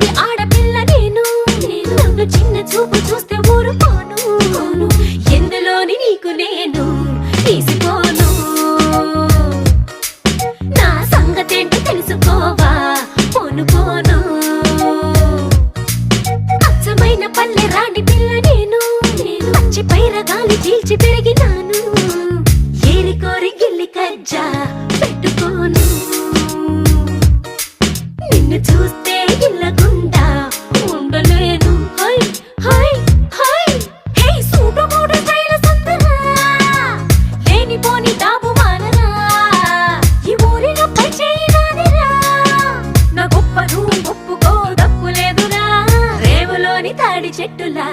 లాంటి ఆడపిల్ల నేను నన్ను చిన్న చూపు చూస్తే ఊరుకోను ఎందులోని నీకు నేను తీసిపోను నా సంగతేంటో తెలుసుకోవా పోను పోను అచ్చమైన పల్లె రాండి పిల్ల నేను పచ్చి పైర గాలి చీల్చి పెరిగినాను ఏరి కోరి గిల్లి కజ్జా పెట్టుకోను నిన్ను చూస్తే ఇల్లగుండా ఉండలేను హై హై హై హే సూటు మూడు స్టైల్ సుందరా లేనిపోని డాబు మానరా ఈ ఊరిలో పై చేయరాదిరా నా గొప్ప నువ్వు ఒప్పుకో తప్పు లేదురా రేవులోని తాడి చెట్టులా